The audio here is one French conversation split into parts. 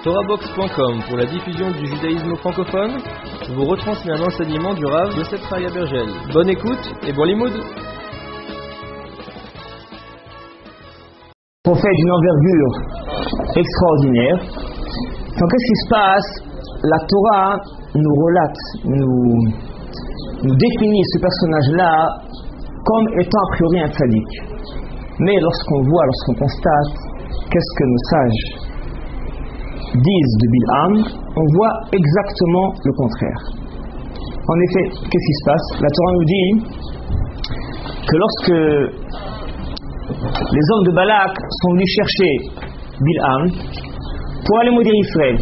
TorahBox.com pour la diffusion du judaïsme francophone vous retransmet un enseignement du Rav Yosef Chaya Bergel. Bonne écoute et bon limoud. Prophète d'une envergure extraordinaire. Donc qu'est-ce qui se passe? La Torah nous relate, nous définit ce personnage-là comme étant a priori un tzaddik. Mais lorsqu'on constate qu'est-ce que nos sages disent de Bil'am, on voit exactement le contraire. En effet, qu'est-ce qui se passe? La Torah nous dit que lorsque les hommes de Balak sont venus chercher Bil'am pour aller maudire Israël,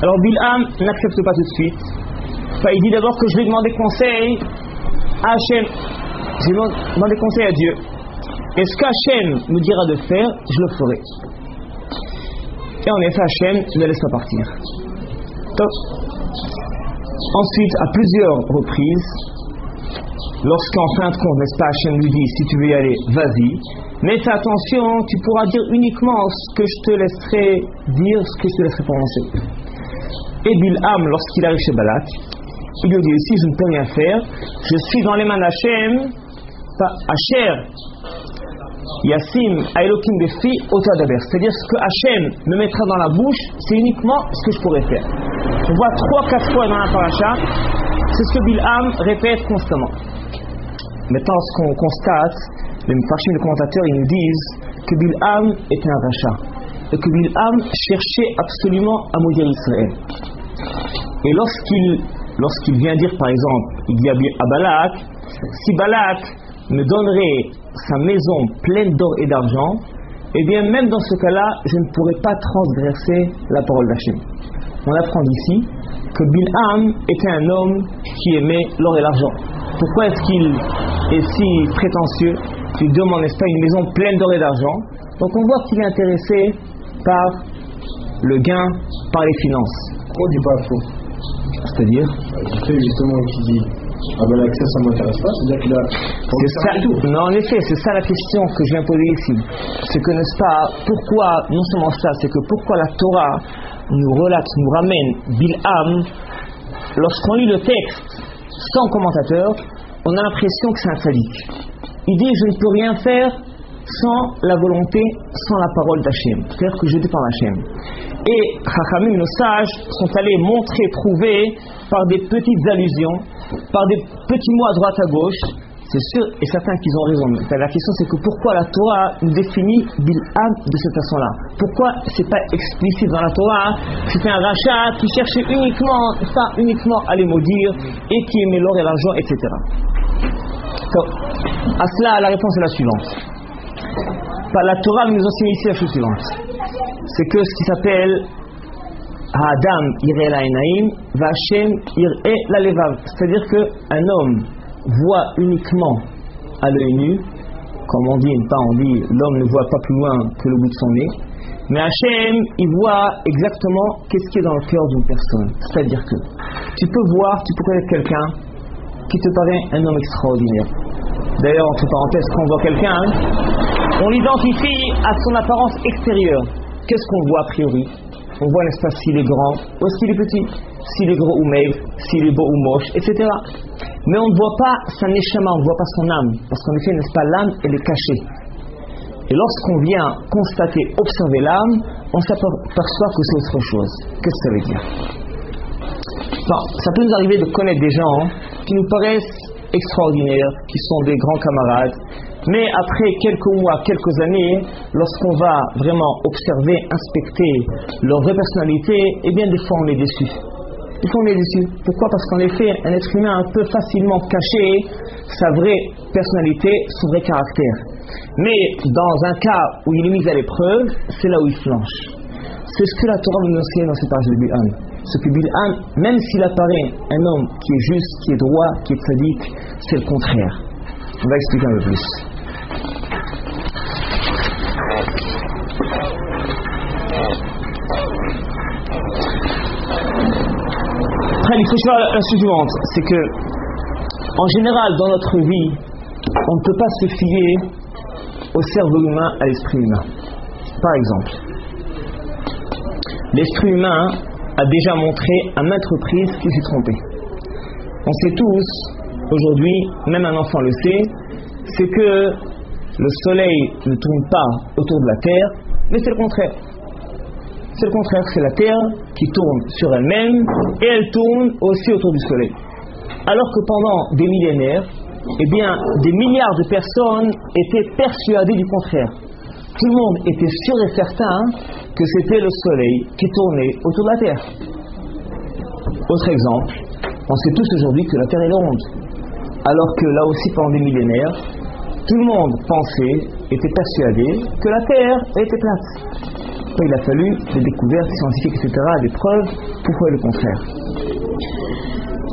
alors Bil'am n'accepte pas tout de suite. Enfin, il dit d'abord que je vais demander conseil à Hachem. Je vais demander conseil à Dieu. Et ce qu'Hachem me dira de faire, je le ferai. Et en effet, Hachem ne laisse pas partir. Donc, ensuite, à plusieurs reprises, lorsqu'en fin de compte, n'est-ce pas, Hachem lui dit, si tu veux y aller, vas-y. Mais fais attention, tu pourras dire uniquement ce que je te laisserai dire, ce que je te laisserai prononcer. Et Bil'am, lorsqu'il arrive chez Balak, il lui dit aussi, je ne peux rien faire, je suis dans les mains d'Hachem, Asher, Yassim, Elokim Befi, Otadaber. C'est-à-dire ce que Hachem me mettra dans la bouche, c'est uniquement ce que je pourrais faire. On voit 3-4 fois dans la paracha, c'est ce que Bil'am répète constamment. Maintenant, lorsqu'on constate, les Mefarshim, les commentateurs, ils nous disent que Bil'am était un rachat. Et que Bil'am cherchait absolument à maudire Israël. Et lorsqu'il vient dire, par exemple, il dit à Balak, si Balak me donnerait sa maison pleine d'or et d'argent, eh bien même dans ce cas-là, je ne pourrais pas transgresser la parole d'Hachem. On apprend d'ici que Bil'am était un homme qui aimait l'or et l'argent. Pourquoi est-ce qu'il est si prétentieux? Il demande, n'est-ce pas, une maison pleine d'or et d'argent. Donc on voit qu'il est intéressé par le gain, par les finances. Pourquoi on dit pas faux? C'est-à-dire justement qui dit ah ben l'accès ça m'intéresse pas, c'est-à-dire qu'il a c'est ça, non, en effet, c'est ça la question que je viens poser ici. C'est que, n'est-ce pas, pourquoi, non seulement ça, c'est que pourquoi la Torah nous relate, nous ramène Bil'am, lorsqu'on lit le texte sans commentateur, on a l'impression que c'est un tzaddik. Il dit je ne peux rien faire sans la volonté, sans la parole d'Hachem. C'est-à-dire que je dépends d'Hachem. Et Chachamim, nos sages, sont allés montrer, prouver par des petites allusions, par des petits mots à droite à gauche. C'est sûr et certain qu'ils ont raison. La question c'est que pourquoi la Torah nous définit Bil'am de cette façon-là? Pourquoi c'est pas explicite dans la Torah? C'était un rachat qui cherchait uniquement à les maudire et qui aimait l'or et l'argent, etc. Donc, à cela, la réponse est la suivante. La Torah nous enseigne ici la chose suivante. C'est que ce qui s'appelle Adam Yireh La'enaim, V'Hashem Yireh La'levav. C'est-à-dire qu'un homme voit uniquement à l'œil nu, comme on dit, l'homme ne voit pas plus loin que le bout de son nez, mais Hachem, il voit exactement qu'est-ce qui est dans le cœur d'une personne. C'est-à-dire que tu peux connaître quelqu'un qui te paraît un homme extraordinaire. D'ailleurs, entre parenthèses, quand on voit quelqu'un, on l'identifie à son apparence extérieure. Qu'est-ce qu'on voit a priori? On voit, n'est-ce pas, s'il est grand ou est-ce qu'il est petit, s'il est gros ou maigre, s'il est beau ou moche, etc. Mais on ne voit pas sa neshama, on ne voit pas son âme, parce qu'en effet, n'est-ce pas, l'âme, elle est cachée. Et lorsqu'on vient constater, observer l'âme, on s'aperçoit que c'est autre chose. Qu'est-ce que ça veut dire? Bon, ça peut nous arriver de connaître des gens qui nous paraissent extraordinaires, qui sont des grands camarades, mais après quelques mois, quelques années, lorsqu'on va vraiment observer, inspecter leur vraie personnalité, eh bien des fois on est déçu. Pourquoi? Parce qu'en effet, un être humain peut facilement cacher sa vraie personnalité, son vrai caractère. Mais dans un cas où il est mis à l'épreuve, c'est là où il flanche. C'est ce que la Torah nous enseigne dans cette page de Bil'am. Ce que Bil'am, même s'il apparaît un homme qui est juste, qui est droit, qui est tzaddik, c'est le contraire. On va expliquer un peu plus. Après, il faut savoir la suivante, c'est que, en général, dans notre vie, on ne peut pas se fier au cerveau humain, à l'esprit humain. Par exemple, L'esprit humain a déjà montré à maintes reprises qu'il s'est trompé. On sait tous, aujourd'hui, même un enfant le sait, c'est que le soleil ne tourne pas autour de la Terre, mais c'est le contraire. C'est le contraire, c'est la Terre qui tourne sur elle-même et elle tourne aussi autour du soleil. Alors que pendant des millénaires, eh bien, des milliards de personnes étaient persuadées du contraire. Tout le monde était sûr et certain que c'était le soleil qui tournait autour de la Terre. Autre exemple, on sait tous aujourd'hui que la Terre est ronde. Alors que là aussi, pendant des millénaires, tout le monde pensait, était persuadé que la Terre était plate. Il a fallu des découvertes scientifiques, etc., des preuves pour prouver le contraire.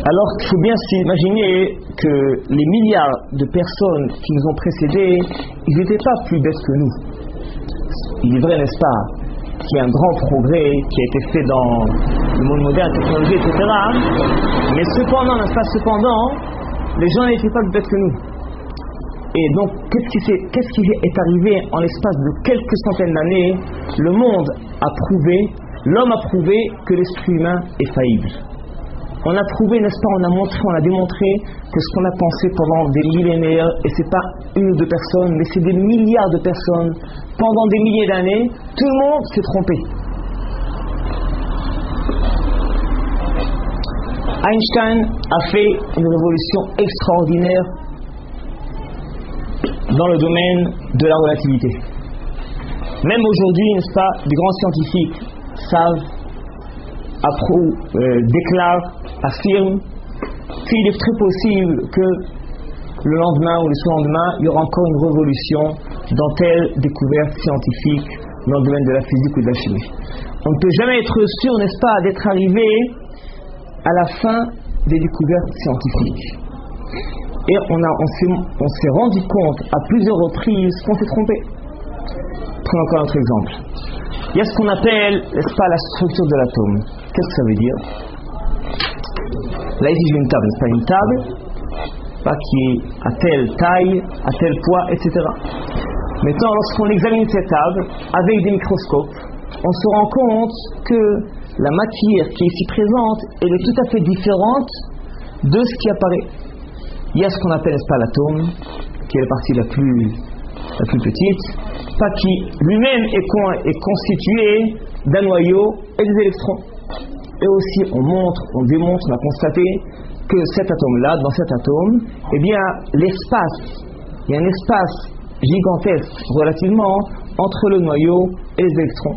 Alors qu'il faut bien s'imaginer que les milliards de personnes qui nous ont précédés, ils n'étaient pas plus bêtes que nous. Il est vrai, n'est-ce pas, qu'il y a un grand progrès qui a été fait dans le monde moderne, la technologie, etc. Mais cependant, n'est-ce pas, les gens n'étaient pas plus bêtes que nous. Et donc, qu'est-ce qui est arrivé en l'espace de quelques centaines d'années? Le monde a prouvé, l'homme a prouvé que l'esprit humain est faillible. On a prouvé, n'est-ce pas, on a démontré que ce qu'on a pensé pendant des millénaires, et c'est pas une ou deux personnes, mais c'est des milliards de personnes, pendant des milliers d'années, tout le monde s'est trompé. Einstein a fait une révolution extraordinaire dans le domaine de la relativité. Même aujourd'hui, n'est-ce pas, des grands scientifiques savent, déclarent, affirment qu'il est très possible que le lendemain ou le surlendemain, il y aura encore une révolution dans telle découverte scientifique dans le domaine de la physique ou de la chimie. On ne peut jamais être sûr, n'est-ce pas, d'être arrivé à la fin des découvertes scientifiques. Et on s'est rendu compte à plusieurs reprises qu'on s'est trompé. Prenons encore un autre exemple. Il y a ce qu'on appelle, n'est-ce pas, la structure de l'atome. Qu'est-ce que ça veut dire? Là ici j'ai une table, n'est-ce pas, une table qui est à telle taille, à tel poids, etc. Maintenant, lorsqu'on examine cette table avec des microscopes, on se rend compte que la matière qui est ici présente, elle est tout à fait différente de ce qui apparaît. Il y a ce qu'on appelle, n'est-ce pas, l'atome, qui est la partie la plus petite, qui lui-même est constitué d'un noyau et des électrons. Et aussi, on démontre, on a constaté que cet atome-là, dans cet atome, eh bien, l'espace, il y a un espace gigantesque, relativement, entre le noyau et les électrons.